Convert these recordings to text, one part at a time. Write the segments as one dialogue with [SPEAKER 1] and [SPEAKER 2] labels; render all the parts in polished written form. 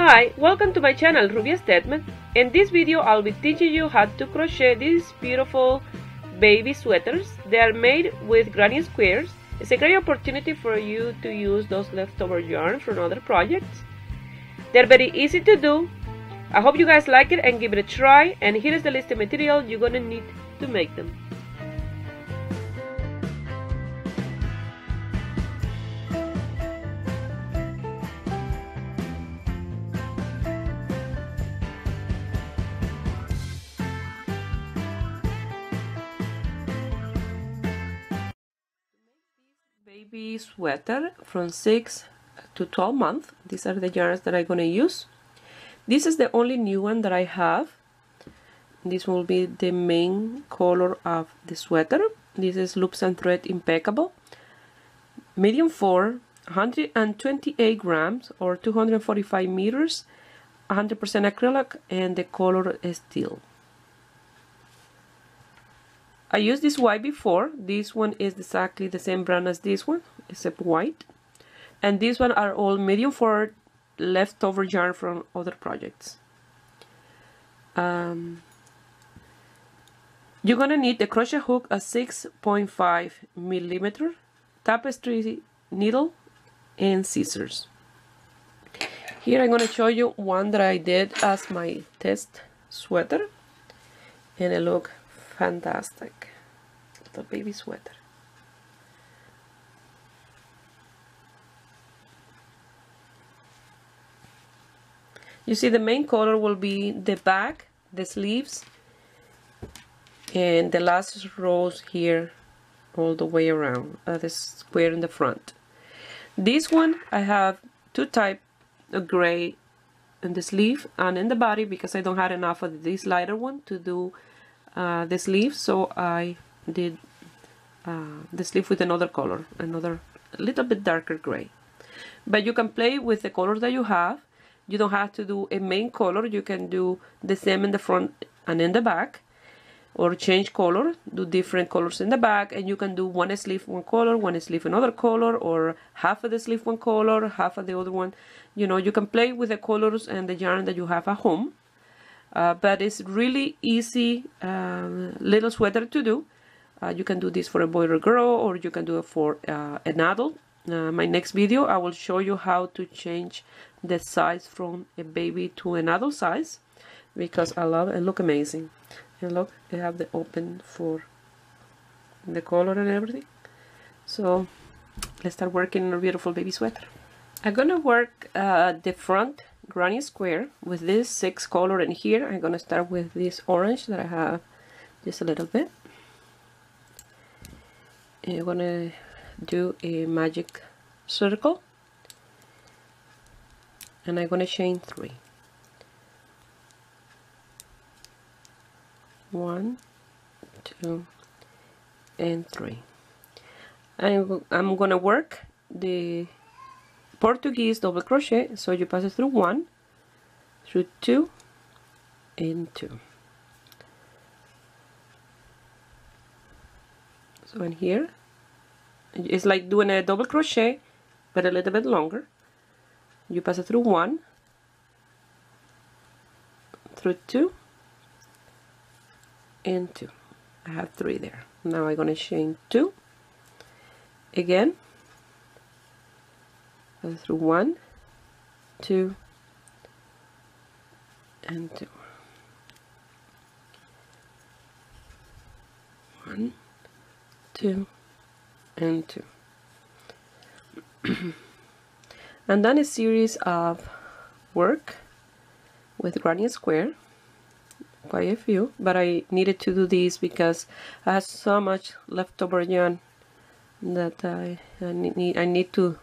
[SPEAKER 1] Hi, welcome to my channel Rubia Statement. In this video I'll be teaching you how to crochet these beautiful baby sweaters. They are made with granny squares. It's a great opportunity for you to use those leftover yarn from other projects. They're very easy to do. I hope you guys like it and give it a try, and here is the list of material you're gonna need to make them. Baby sweater from 6 to 12 months. These are the yarns that I'm going to use. This is the only new one that I have. This will be the main color of the sweater. This is Loops and Thread Impeccable. Medium 4, 128 grams or 245 meters, 100% acrylic, and the color is teal. I used this white before. This one is exactly the same brand as this one, except white. And these one are all medium 4 leftover yarn from other projects. You're gonna need the crochet hook, a 6.5 millimeter, tapestry needle, and scissors. Here I'm gonna show you one that I did as my test sweater, and it looks fantastic. Little baby sweater. You see the main color will be the back, the sleeves, and the last rows here all the way around, the square in the front. This one I have two types of gray in the sleeve and in the body because I don't have enough of this lighter one to do the sleeve, so I did the sleeve with another color, another a little bit darker gray. But you can play with the color that you have. You don't have to do a main color. You can do the same in the front and in the back, or change color, do different colors in the back, and you can do one sleeve one color, one sleeve another color, or half of the sleeve one color, half of the other one. You know, you can play with the colors and the yarn that you have at home. But it's really easy little sweater to do. You can do this for a boy or girl, or you can do it for an adult. My next video I will show you how to change the size from a baby to an adult size, because I love it. It look amazing. And look, I have the open for the color and everything. So let's start working on a beautiful baby sweater. I'm gonna work the front granny square with this 6 color, and here I'm gonna start with this orange that I have just a little bit. And I'm gonna do a magic circle, and I'm gonna chain 3. 1, 2, and 3. I'm gonna work the Portuguese double crochet, so you pass it through 1, through 2, and 2. So in here it's like doing a double crochet but a little bit longer. You pass it through 1, through 2, and 2. I have 3 there. Now I'm gonna chain 2 again, pass through 1, 2, and 2. 1, 2, and 2. And then a series of work with granny square, quite a few, but I needed to do this because I have so much leftover yarn that I need to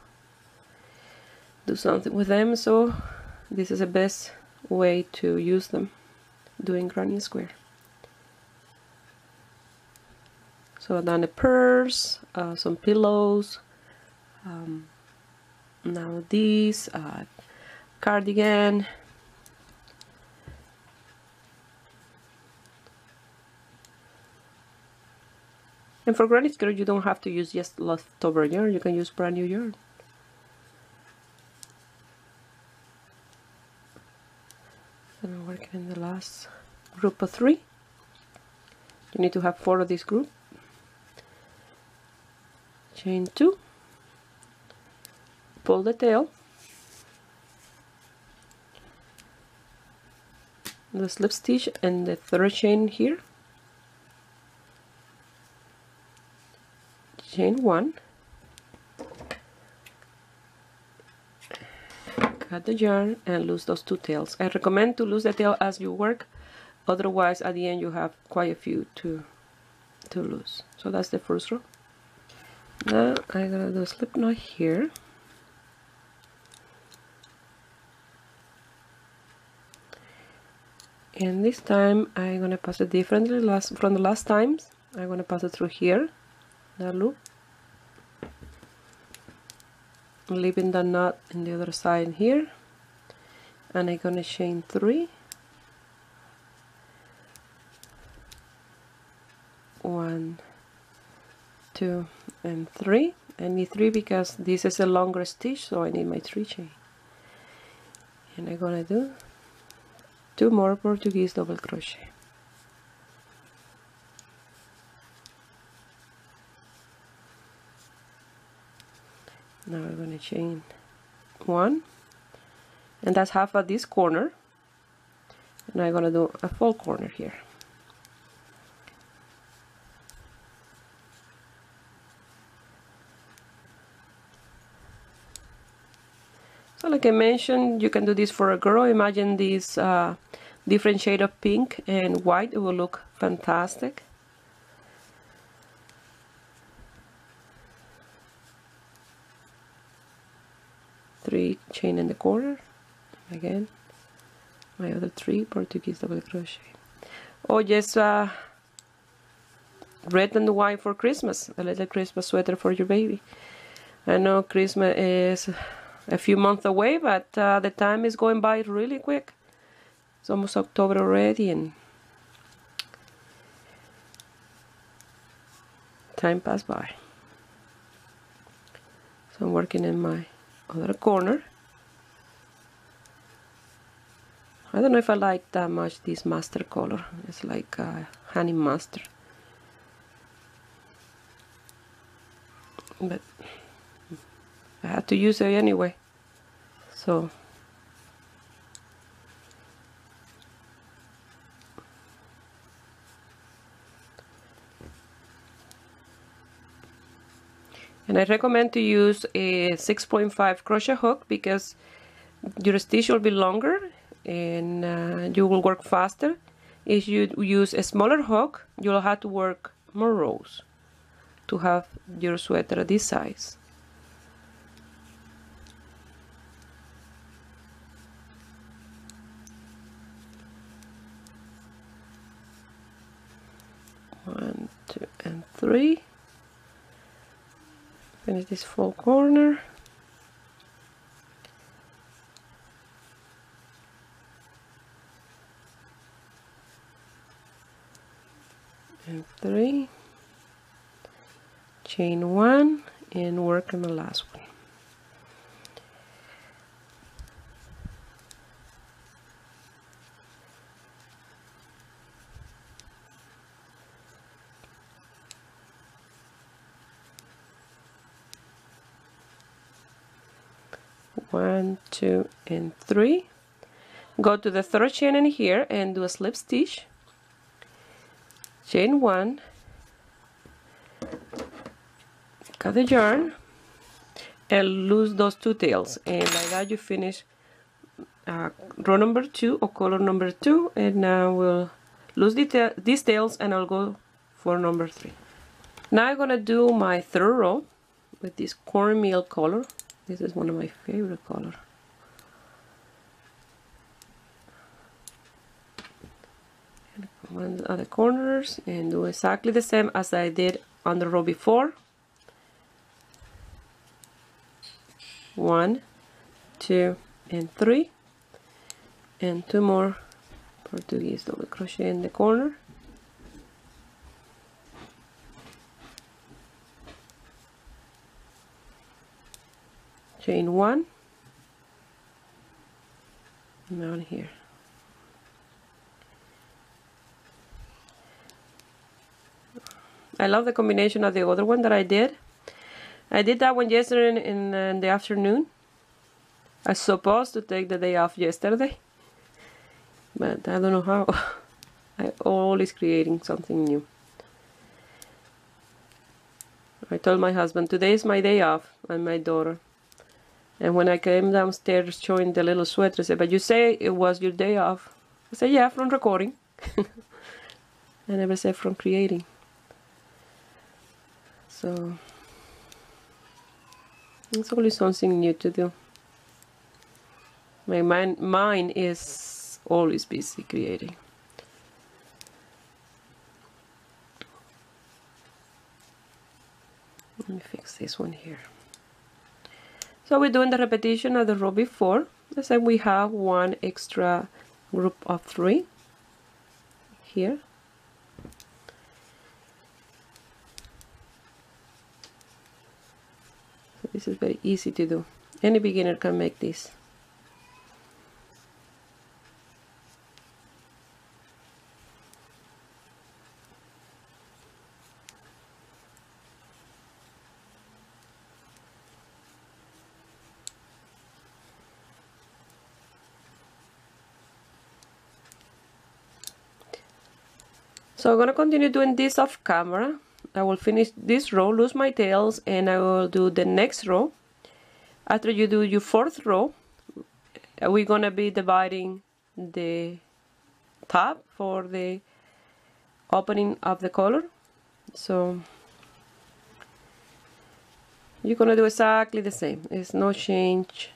[SPEAKER 1] do something with them, so this is the best way to use them, doing granny square. So I've done the purse, some pillows, now this cardigan, and for granny square you don't have to use just leftover yarn, you can use brand new yarn. group of 3. You need to have 4 of this group. Chain 2, pull the tail, the slip stitch and the third chain here, chain 1, cut the yarn and lose those 2 tails. I recommend to lose the tail as you work, otherwise at the end you have quite a few to lose. So that's the first row. Now I'm gonna do a slip knot here, and this time I'm gonna pass it differently from the last times. I'm gonna pass it through here, that loop, leaving the knot in the other side here, and I'm gonna chain 3, 1, 2 and 3. I need 3 because this is a longer stitch, so I need my 3 chain. And I'm gonna do 2 more Portuguese double crochet. Now I'm gonna chain 1, and that's half of this corner, and I'm gonna do a full corner here. So like I mentioned, you can do this for a girl. Imagine this different shade of pink and white. It will look fantastic. Three chain in the corner. Again, my other 3 Portuguese double crochet. Or just red and white for Christmas. A little Christmas sweater for your baby. I know Christmas is a few months away, but the time is going by really quick. It's almost October already, and time passed by. So I'm working in my other corner. I don't know if I like that much this mustard color. It's like honey mustard, but I had to use it anyway. So and I recommend to use a 6.5 crochet hook because your stitch will be longer and you will work faster. If you use a smaller hook, you'll have to work more rows to have your sweater this size. One, 2, and 3. Finish this full corner. And 3. Chain 1 and work on the last one. One, 2, and 3. Go to the third chain in here and do a slip stitch. Chain 1. Cut the yarn and lose those 2 tails, and like that you finish row number 2 or color number 2, and now we'll lose these tails and I'll go for number 3. Now I'm gonna do my third row with this cornmeal color. This is one of my favorite color. And one of the corners and do exactly the same as I did on the row before. 1, 2, and 3, and 2 more Portuguese double crochet in the corner. Chain 1 down here. I love the combination of the other one that I did. I did that one yesterday in the afternoon. I was supposed to take the day off yesterday, but I don't know how. I'm always creating something new. I told my husband, today is my day off, and my daughter. And when I came downstairs showing the little sweater, I said, but you say it was your day off. I said, yeah, from recording. I never said from creating. So, it's always something new to do. My mind is always busy creating. Let me fix this one here. So we're doing the repetition of the row before. Let's say we have one extra group of 3 here. So this is very easy to do. Any beginner can make this. So I'm going to continue doing this off camera. I will finish this row, lose my tails, and I will do the next row. After you do your 4th row, we're going to be dividing the top for the opening of the collar. So you're going to do exactly the same. There's no change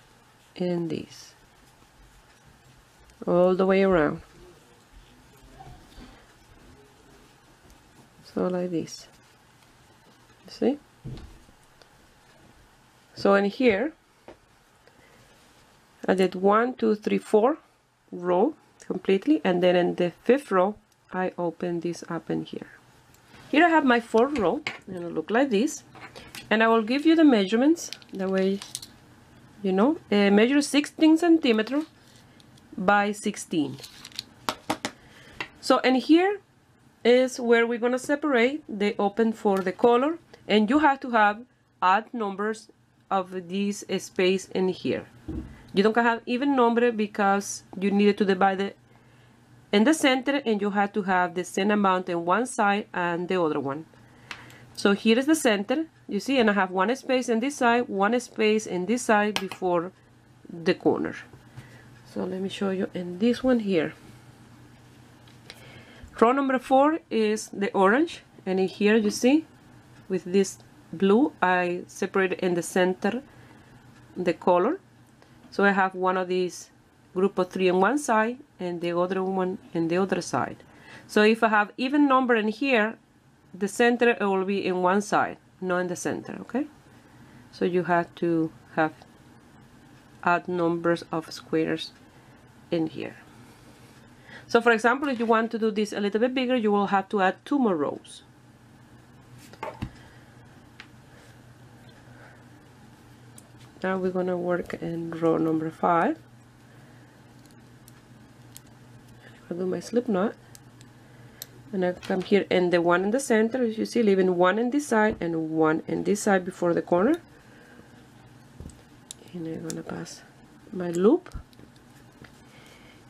[SPEAKER 1] in this. All the way around. So like this. See? So in here I did 1, 2, 3, 4 row completely, and then in the 5th row I open this up in here. Here I have my 4th row, and it'll look like this, and I will give you the measurements that way you know. Measure 16 centimeters by 16. So in here is where we're gonna separate the open for the color, and you have to have odd numbers of this space in here. You don't have even number because you needed to divide it in the center, and you have to have the same amount in one side and the other one. So here is the center, you see, and I have one space in this side, one space in this side before the corner. So let me show you in this one here. Row number 4 is the orange, and in here you see with this blue I separated in the center the color. So I have one of these group of 3 on one side and the other one in the other side. So if I have even number in here, the center will be in one side, not in the center, okay? So you have to have odd numbers of squares in here. So for example, if you want to do this a little bit bigger, you will have to add 2 more rows. Now we're gonna work in row number 5. I'll do my slip knot, and I come here and the one in the center, as you see, leaving one in this side and one in this side before the corner. And I'm gonna pass my loop.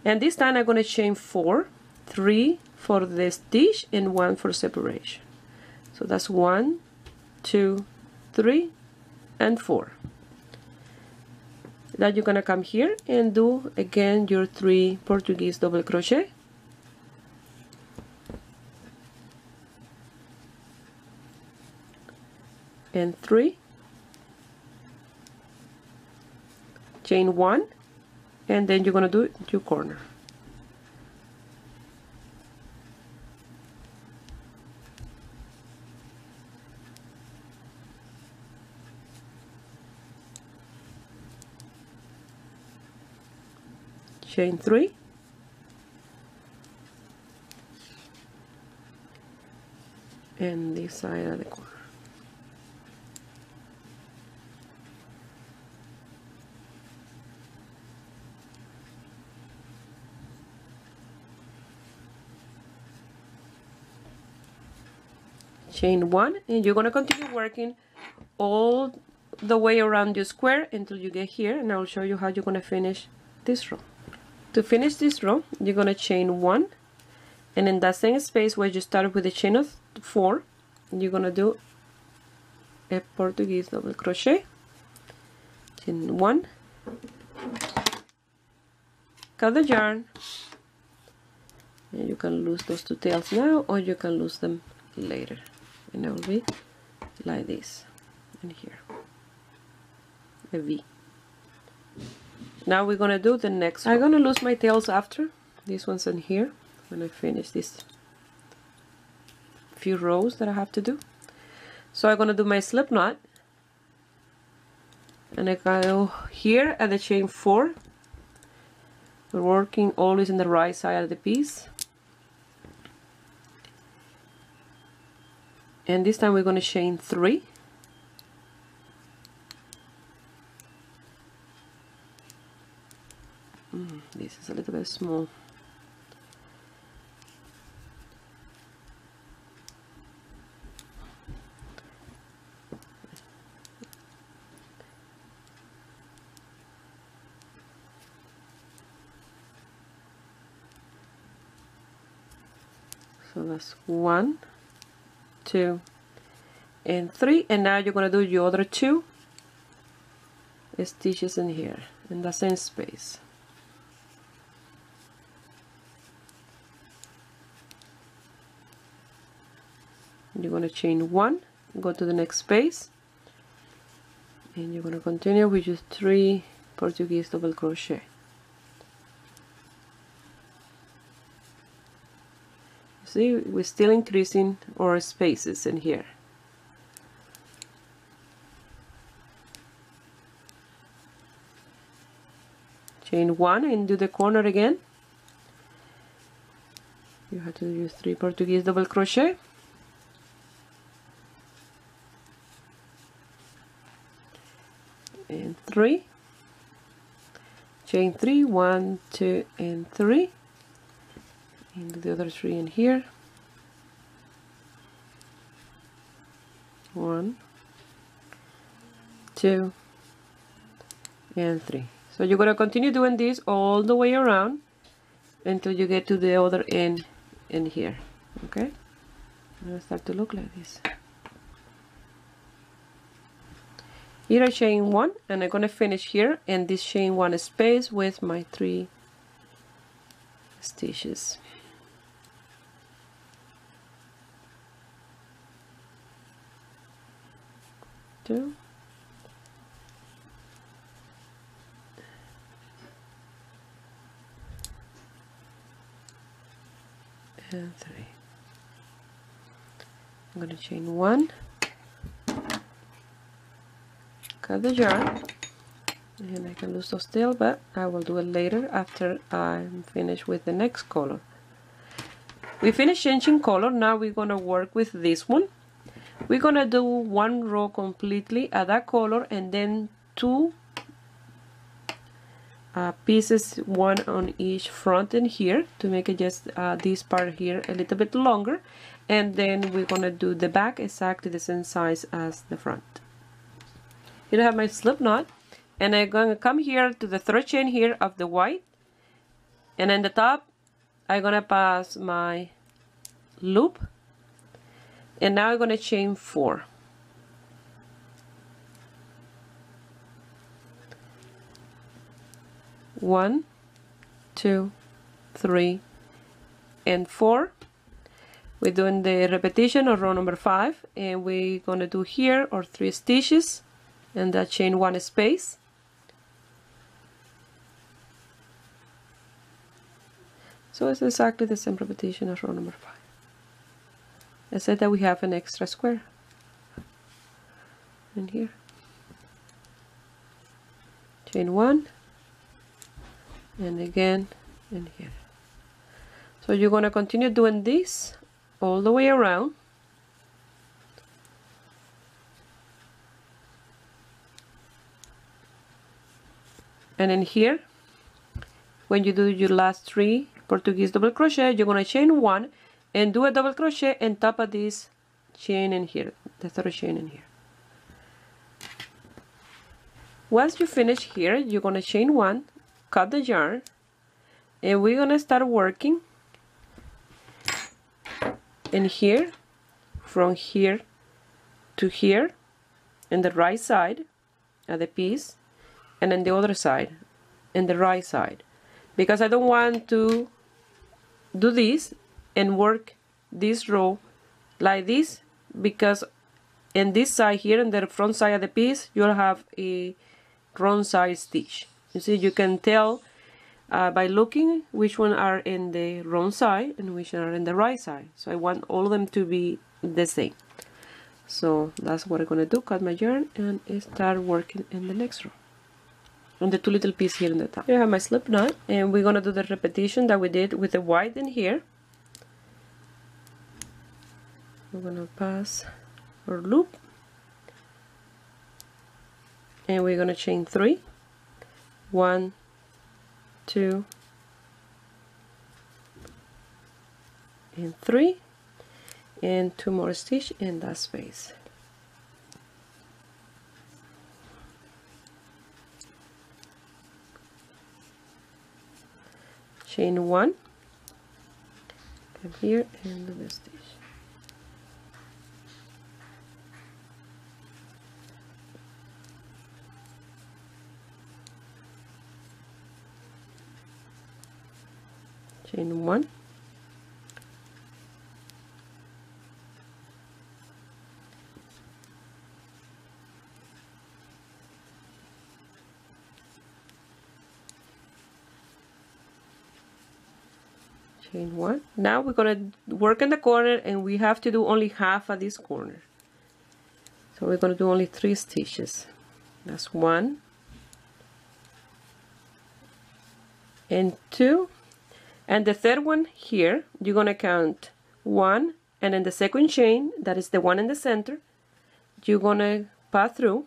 [SPEAKER 1] And this time I'm going to chain 4, 3 for the stitch and 1 for separation. So that's 1, 2, 3, and 4. Then you're going to come here and do again your 3 Portuguese double crochet. And 3. Chain 1. And then you're going to do your corner. Chain 3. And this side of the corner. chain 1, and you're going to continue working all the way around your square until you get here, and I'll show you how you're going to finish this row. To finish this row, you're going to chain 1, and in that same space where you started with the chain of 4, you're going to do a Portuguese double crochet, chain 1, cut the yarn, and you can lose those 2 tails now, or you can lose them later, and it will be like this, and here a V. Now we're gonna do the next one. I'm gonna lose my tails after this one's in here when I finish this few rows that I have to do. So I'm gonna do my slip knot, and I go here at the chain 4. We're working always in the right side of the piece, and this time we're going to chain 3, this is a little bit small. So that's 1, 2, and 3, and now you're going to do your other 2 stitches in here in the same space. You're going to chain 1, go to the next space, and you're going to continue with your 3 Portuguese double crochet. See, we're still increasing our spaces in here. Chain 1 and do the corner again. You have to use 3 Portuguese double crochet. And 3. Chain 3, 1, 2, and 3. And do the other 3 in here. 1, 2, and 3. So you're going to continue doing this all the way around until you get to the other end in here. Okay? It'll start to look like this. Here I chain 1, and I'm going to finish here in this chain 1 space with my 3 stitches. 2, and 3. I'm going to chain 1, cut the yarn, and I can lose those tails, but I will do it later after I'm finished with the next color. We finished changing color. Now we're going to work with this one. We're going to do 1 row completely at that color, and then 2 pieces, 1 on each front and here, to make it just this part here a little bit longer, and then we're going to do the back exactly the same size as the front. Here I have my slip knot, and I'm going to come here to the 3rd chain here of the white, and in the top I'm going to pass my loop, and now I'm going to chain 4. One, 2, 3, and 4. We're doing the repetition of row number 5, and we're going to do here our 3 stitches and that chain 1 space. So it's exactly the same repetition as row number 5. I said that we have an extra square in here. Chain 1, and again in here. So you're going to continue doing this all the way around. And in here, when you do your last 3 Portuguese double crochet, you're going to chain 1 and do a double crochet on top of this chain in here, the third chain in here. Once you finish here, you're gonna chain 1, cut the yarn, and we're gonna start working in here, from here to here, in the right side of the piece, and then the other side, in the right side, because I don't want to do this and work this row like this, because in this side here, in the front side of the piece, you'll have a wrong side stitch. You see, you can tell by looking which one are in the wrong side and which are in the right side. So I want all of them to be the same. So that's what I'm gonna do, cut my yarn and start working in the next row on the 2 little pieces here in the top. Here I have my slip knot, and we're gonna do the repetition that we did with the white in here. We're gonna pass our loop, and we're gonna chain 3, 1, 2, and 3, and 2 more stitches in that space. Chain 1, come here and do the stitch. Chain 1, chain 1. Now we're gonna work in the corner, and we have to do only half of this corner. So we're gonna do only 3 stitches. That's 1 and 2. And the third one here, you're gonna count 1, and in the second chain, that is the one in the center, you're gonna pass through,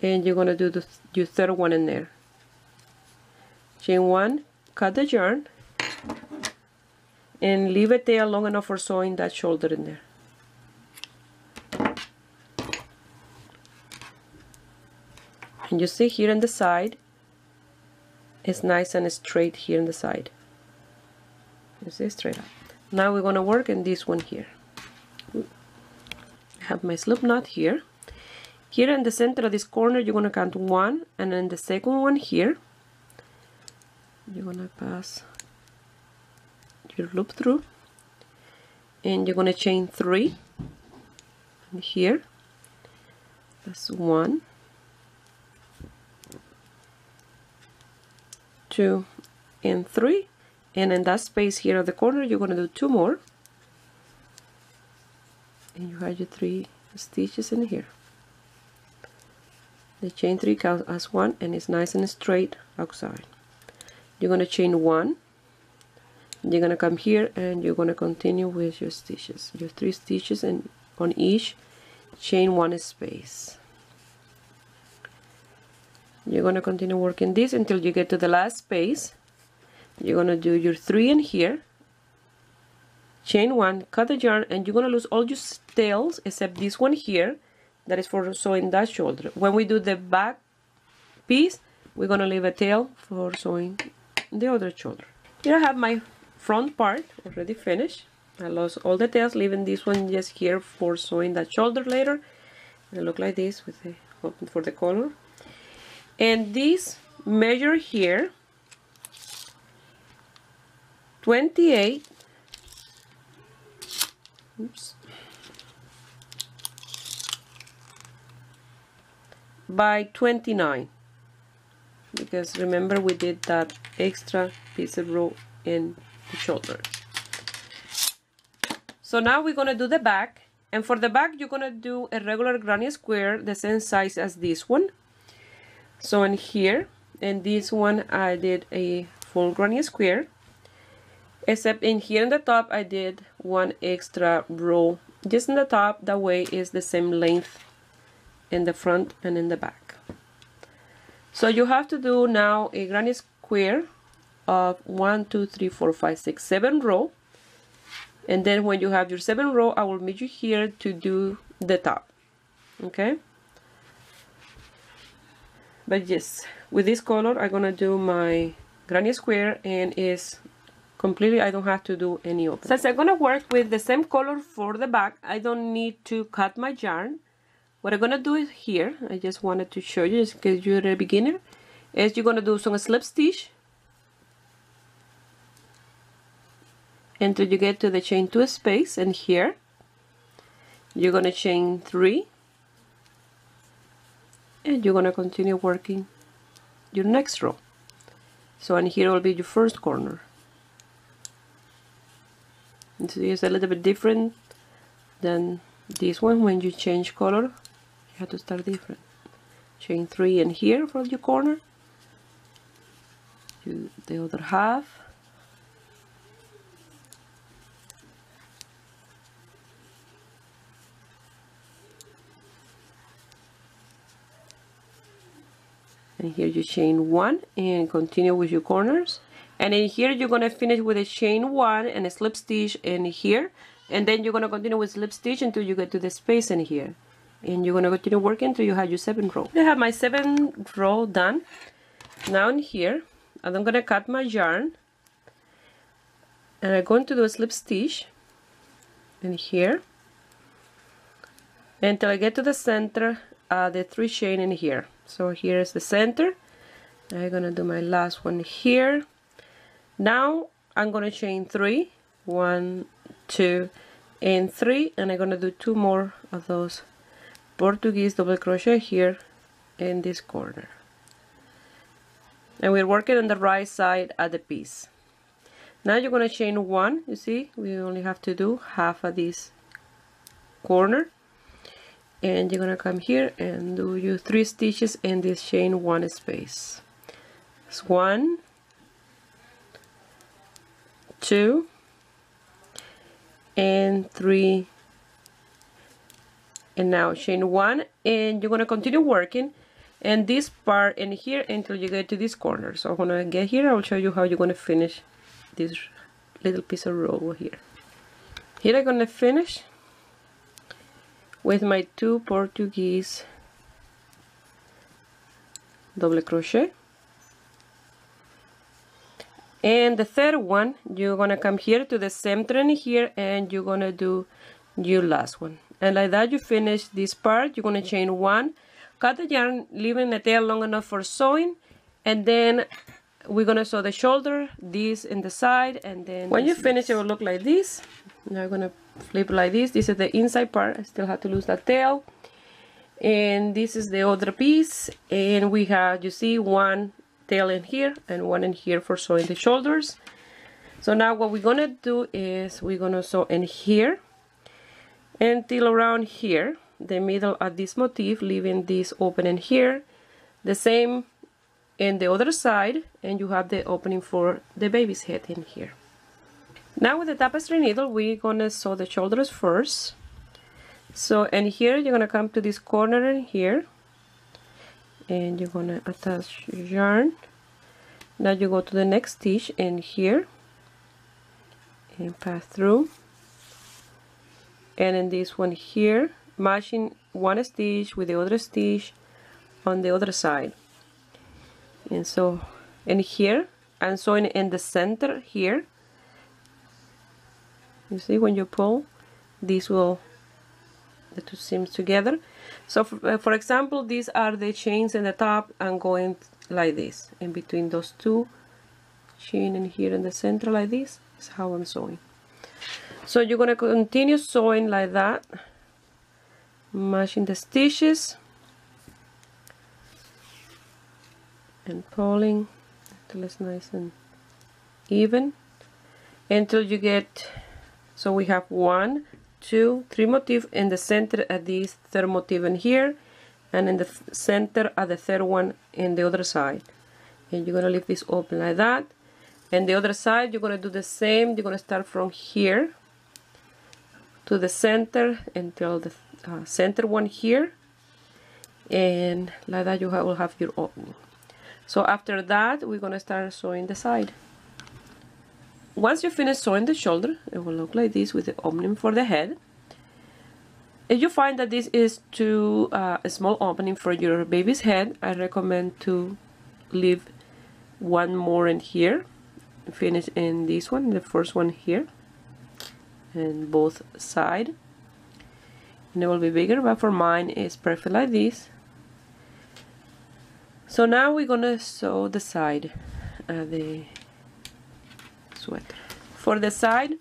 [SPEAKER 1] and you're gonna do your third one in there. Chain 1, cut the yarn, and leave a tail long enough for sewing that shoulder in there. And you see here on the side, it's nice and straight here on the side. You see, straight up. Now we're gonna work in this one here. I have my slip knot here. Here in the center of this corner, you're gonna count 1, and then the second one here, you're gonna pass your loop through, and you're gonna chain 3 and here. That's 1, 2, and 3, and in that space here at the corner, you're gonna do 2 more, and you have your 3 stitches in here. The chain 3 counts as 1, and it's nice and straight outside. You're gonna chain 1, you're gonna come here, and you're gonna continue with your stitches, your 3 stitches, and on each chain 1 space. You're gonna continue working this until you get to the last space. You're gonna do your 3 in here, chain 1, cut the yarn, and you're gonna lose all your tails except this one here, that is for sewing that shoulder. When we do the back piece, we're gonna leave a tail for sewing the other shoulder. Here I have my front part already finished. I lost all the tails, leaving this one just here for sewing that shoulder later. It'll look like this with the for the color. And this measure here, 28, oops, by 29, because remember we did that extra piece of row in the shoulder. So now we're gonna do the back, and for the back you're gonna do a regular granny square the same size as this one. So in here, in this one I did a full granny square, except in here in the top I did 1 extra row just in the top, that way is the same length in the front and in the back. So you have to do now a granny square of 1, 2, 3, 4, 5, 6, 7 row, And then when you have your 7th row, I will meet you here to do the top. Okay? But yes, with this color, I'm gonna do my granny square, and is completely, I don't have to do any open. Since I'm gonna work with the same color for the back, I don't need to cut my yarn. What I'm gonna do is here, I just wanted to show you, just in case you're a beginner, is you're gonna do some slip stitch until you get to the chain 2 space, and here you're gonna chain 3, and you're gonna continue working your next row. So, and here will be your first corner. And so it's a little bit different than this one. When you change color, you have to start different. Chain 3 in here for your corner, do the other half, and here you chain 1 and continue with your corners. And in here you're gonna finish with a chain 1 and a slip stitch in here, and then you're gonna continue with slip stitch until you get to the space in here, and you're gonna continue working until you have your 7th row. I have my 7th row done. Now in here, I'm gonna cut my yarn, and I'm going to do a slip stitch in here until I get to the center, the 3 chain in here. So here is the center. I'm gonna do my last one here. Now I'm gonna chain 3, 1, 2, and 3, and I'm gonna do 2 more of those Portuguese double crochet here in this corner. And we're working on the right side of the piece. Now you're gonna chain 1. You see, we only have to do half of this corner, and you're gonna come here and do your 3 stitches in this chain 1 space. It's 1, 2, and 3, and now chain 1, and you're gonna continue working and this part in here until you get to this corner. So when I get here, I'll show you how you're gonna finish this little piece of row here. Here I'm gonna finish with my 2 Portuguese double crochet, and the 3rd one you're gonna come here to the center in here, and you're gonna do your last one, and like that you finish this part. You're gonna chain 1, cut the yarn, leaving the tail long enough for sewing, and then we're gonna sew the shoulder, this in the side, and then when you finish it will look like this. Now I'm gonna flip like this. This is the inside part. I still have to lose that tail, and this is the other piece, and we have, you see, 1 tail in here and 1 in here for sewing the shoulders. So now what we're gonna do is we're gonna sew in here until around here, the middle of this motif, leaving this opening here. The same in the other side, and you have the opening for the baby's head in here. Now with the tapestry needle, we're gonna sew the shoulders first. So in here you're gonna come to this corner in here, and you're gonna attach yarn. Now you go to the next stitch in here and pass through, and in this one here, matching 1 stitch with the other stitch on the other side. And so in here I'm sewing in the center here. You see, when you pull, this will, the 2 seams together. So for example, these are the chains in the top. I'm going like this in between those 2 chain in here in the center, like this is how I'm sewing. So you're going to continue sewing like that, matching the stitches and pulling until it's nice and even, until you get, so we have 1, 2, 3 motif in the center of this 3rd motif in here, and in the center of the 3rd one in the other side. And you're going to leave this open like that. And the other side you're going to do the same. You're going to start from here to the center until the center one here, and like that you will have your opening. So after that we're going to start sewing the side. Once you finish sewing the shoulder, it will look like this with the opening for the head. If you find that this is too a small opening for your baby's head, I recommend to leave one more in here. Finish in this one, the first one here, and both sides. And it will be bigger, but for mine it's perfect like this. So now we're gonna sew the side of the sweater. For the side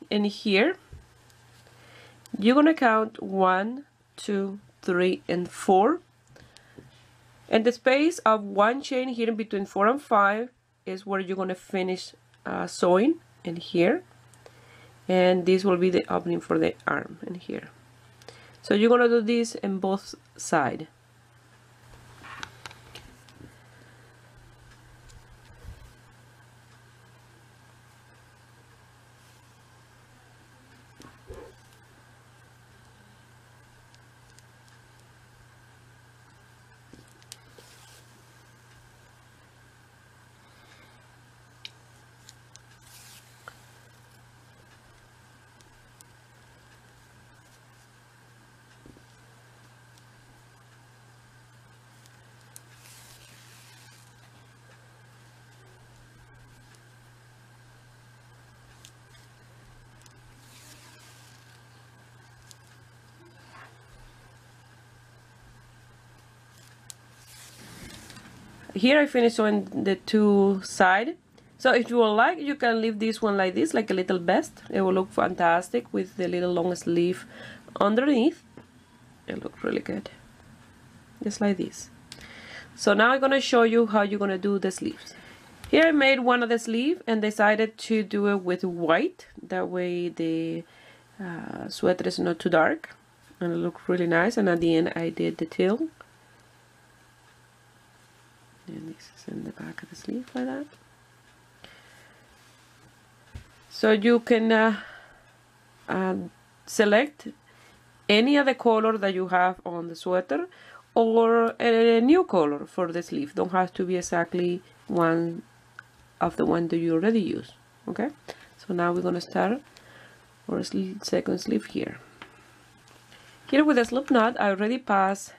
[SPEAKER 1] in here, you're gonna count 1, 2, 3, and 4. And the space of one chain here in between 4 and 5 is where you're gonna finish sewing in here. And this will be the opening for the arm in here. So you're gonna do this in both sides. Here I finished sewing the two sides. So if you would like, you can leave this one like this, like a little vest. It will look fantastic with the little long sleeve underneath. It looks really good, just like this. So now I'm gonna show you how you're gonna do the sleeves. Here I made one of the sleeve and decided to do it with white. That way the sweater is not too dark and it looks really nice. And at the end I did the tail. And this is in the back of the sleeve like that. So you can select any other color that you have on the sweater or a new color for the sleeve. Don't have to be exactly one of the one that you already use. Okay, so now we're gonna start our second sleeve here. Here with the slip knot, I already passed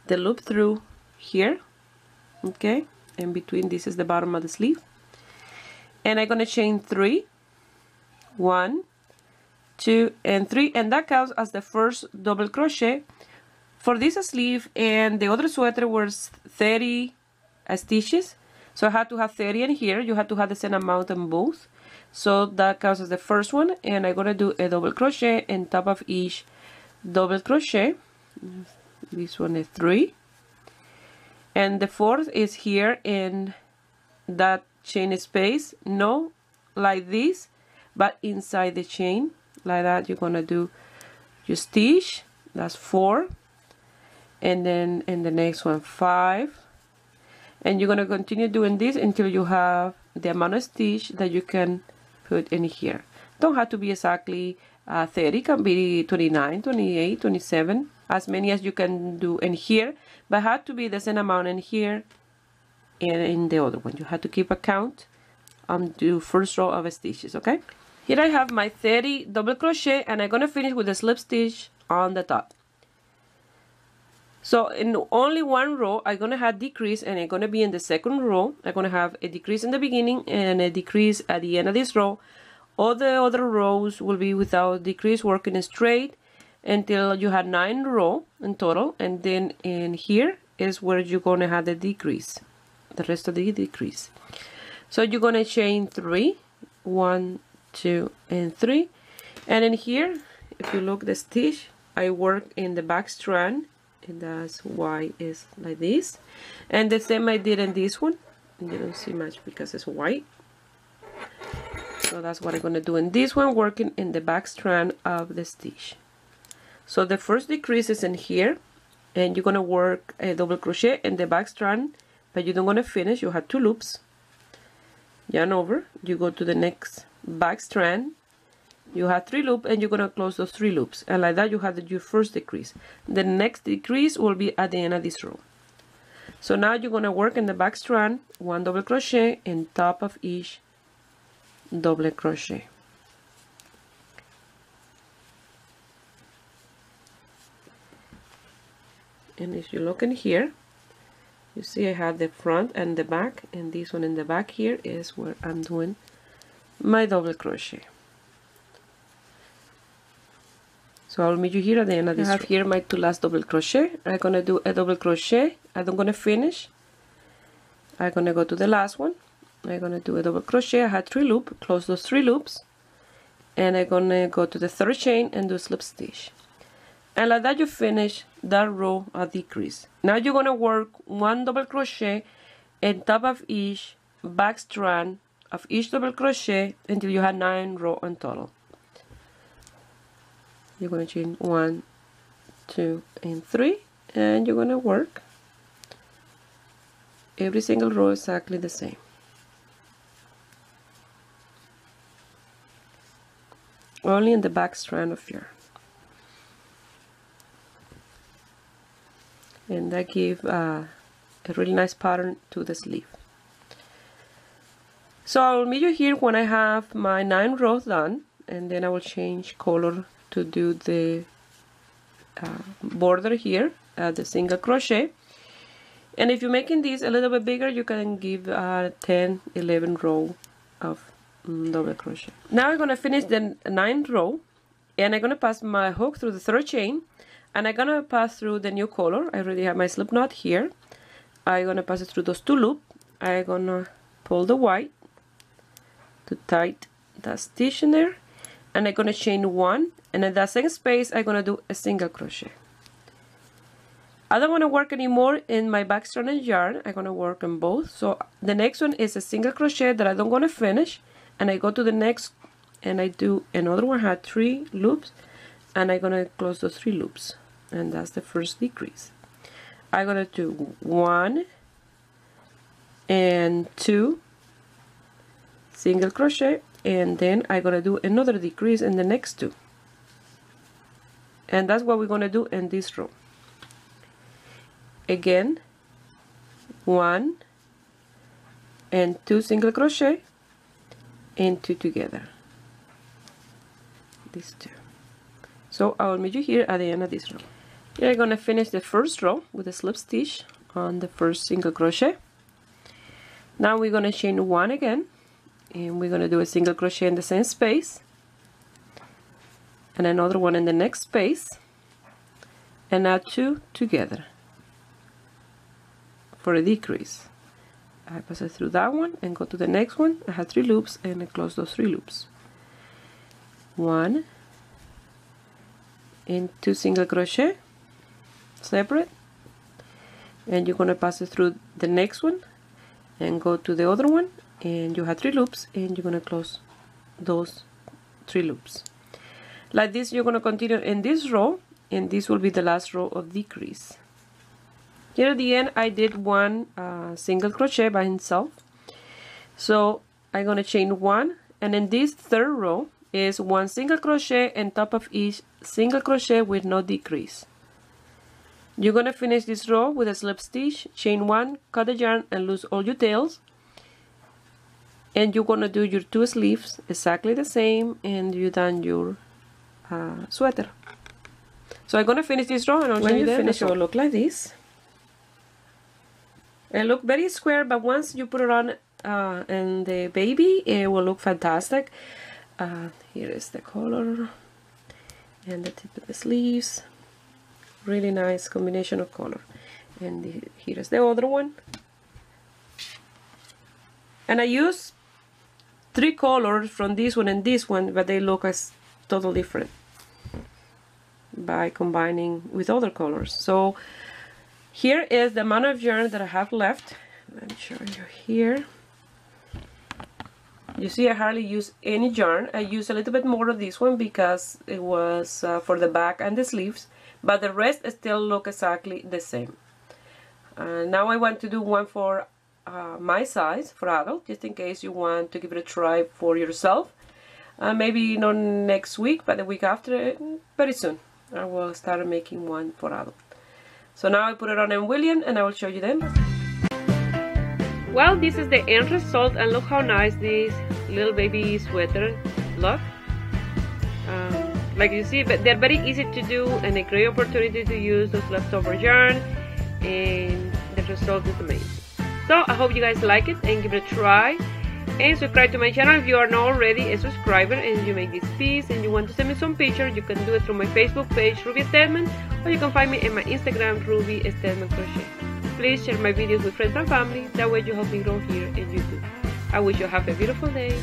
[SPEAKER 1] the loop through here. Okay, in between, this is the bottom of the sleeve, and I'm gonna chain 3, 1, 2, and 3, and that counts as the first double crochet for this sleeve. And the other sweater was 30 stitches, so I had to have 30 in here. You have to have the same amount in both, so that counts as the first one. And I'm gonna do a double crochet on top of each double crochet. This one is 3, and the fourth is here in that chain space, no like this, but inside the chain like that. You're gonna do your stitch, that's 4, and then in the next one 5, and you're gonna continue doing this until you have the amount of stitch that you can put in here. Don't have to be exactly 30, can be 29, 28, 27, as many as you can do in here, but had to be the same amount in here and in the other one. You have to keep a count on the first row of stitches. Okay, here I have my 30 double crochet, and I'm gonna finish with a slip stitch on the top. So in only one row I'm gonna have decrease, and I'm gonna be in the second row. I'm gonna have a decrease in the beginning and a decrease at the end of this row. All the other rows will be without decrease, working straight until you have 9 rows in total, and then in here is where you're gonna have the decrease, the rest of the decrease. So you're gonna chain 3, 1, 2, and 3, and in here, if you look the stitch, I work in the back strand, and that's why it's like this. And the same I did in this one. You don't see much because it's white. So that's what I'm gonna do in this one, working in the back strand of the stitch. So the first decrease is in here, and you're gonna work a double crochet in the back strand, but you don't wanna finish. You have 2 loops, yarn over, you go to the next back strand, you have 3 loops, and you're gonna close those 3 loops, and like that you have your first decrease. The next decrease will be at the end of this row. So now you're going to work in the back strand 1 double crochet in top of each double crochet. And if you look in here, you see I have the front and the back, and this one in the back here is where I'm doing my double crochet. So I'll meet you here at the end of this row. I have here my 2 last double crochet. I'm gonna do a double crochet. I'm gonna finish. I'm gonna go to the last one. I'm gonna do a double crochet. I had 3 loops, close those 3 loops, and I'm gonna go to the 3rd chain and do a slip stitch. And like that you finish that row of decrease. Now you're gonna work 1 double crochet in top of each back strand of each double crochet until you have 9 rows in total. You're gonna chain 1, 2, and 3, and you're gonna work every single row exactly the same. Only in the back strand of yarn. And that gives a really nice pattern to the sleeve. So I'll meet you here when I have my 9 rows done, and then I will change color to do the border here at the single crochet. And if you're making this a little bit bigger, you can give 10, 11 row of double crochet. Now I'm going to finish the 9th row, and I'm going to pass my hook through the 3rd chain, and I'm going to pass through the new color. I already have my slip knot here. I'm going to pass it through those 2 loops. I'm going to pull the white to tight that stitch in there, and I'm going to chain 1, and in that same space I'm going to do a single crochet. I don't want to work anymore in my back strand and yarn. I'm going to work on both. So the next one is a single crochet that I don't want to finish, and I go to the next and I do another one. I had 3 loops, and I'm going to close those 3 loops, and that's the first decrease. I'm going to do 1 and 2 single crochet, and then I'm going to do another decrease in the next 2, and that's what we're going to do in this row. Again, 1 and 2 single crochet and 2 together, these 2. So I will meet you here at the end of this row. Here I'm going to finish the first row with a slip stitch on the first single crochet. Now we're going to chain 1 again, and we're going to do a single crochet in the same space, and another one in the next space, and now 2 together for a decrease. I pass it through that one and go to the next one. I have 3 loops, and I close those 3 loops. 1 and 2 single crochet separate, and you're going to pass it through the next one and go to the other one, and you have 3 loops, and you're going to close those 3 loops. Like this you're going to continue in this row, and this will be the last row of decrease. Here at the end I did 1 single crochet by itself, so I'm going to chain 1, and in this 3rd row is 1 single crochet on top of each single crochet with no decrease. You're going to finish this row with a slip stitch, chain 1, cut the yarn and lose all your tails, and you're going to do your 2 sleeves exactly the same, and you done your sweater. So I'm going to finish this row, and I'll show you the finish. It will look like this. It look very square, but once you put it on and the baby, it will look fantastic. Here is the color and the tip of the sleeves. Really nice combination of color. And here is the other one. And I use 3 colors from this one and this one, but they look as totally different by combining with other colors. So here is the amount of yarn that I have left. Let me show you here. You see I hardly use any yarn. I use a little bit more of this one because it was for the back and the sleeves, but the rest still look exactly the same. Now I want to do one for my size, for adult, just in case you want to give it a try for yourself. Maybe not next week, but the week after, very soon I will start making one for adult. So now I put it on William and I will show you the end. Well, this is the end result, and look how nice this little baby sweater look. Like you see, but they're very easy to do and a great opportunity to use those leftover yarn, and the result is amazing. So I hope you guys like it and give it a try, and subscribe to my channel if you are not already a subscriber and you make this piece and you want to send me some pictures. You can do it through my Facebook page, Ruby Stedman, or you can find me in my Instagram, Ruby Stedman Crochet. Please share my videos with friends and family, that way you help me grow here in YouTube. I wish you have a beautiful day.